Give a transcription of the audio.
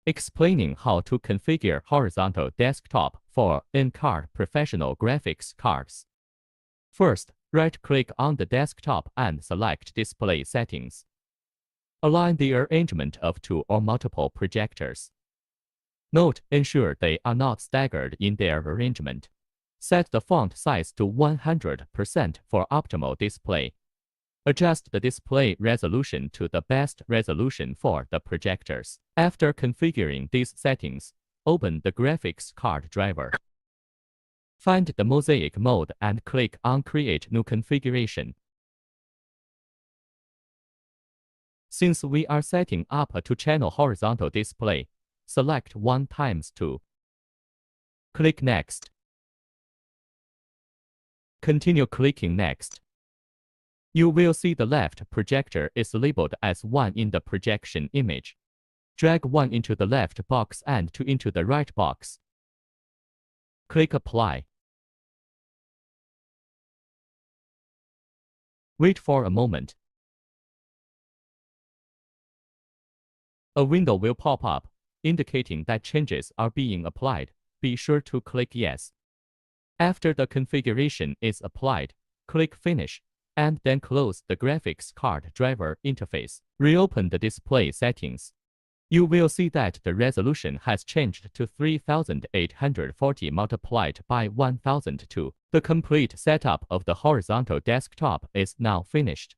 Explaining how to configure horizontal desktop for in-car professional graphics cards. First, right-click on the desktop and select Display Settings. Align the arrangement of two or multiple projectors. Note, ensure they are not staggered in their arrangement. Set the font size to 100% for optimal display. Adjust the display resolution to the best resolution for the projectors. After configuring these settings, open the graphics card driver. Find the Mosaic Mode and click on Create New Configuration. Since we are setting up a two-channel horizontal display, select 1x2. Click Next. Continue clicking Next. You will see the left projector is labeled as 1 in the projection image. Drag 1 into the left box and 2 into the right box. Click Apply. Wait for a moment. A window will pop up, indicating that changes are being applied. Be sure to click Yes. After the configuration is applied, click Finish, and then close the graphics card driver interface. Reopen the display settings. You will see that the resolution has changed to 3840 multiplied by 1002. The complete setup of the horizontal desktop is now finished.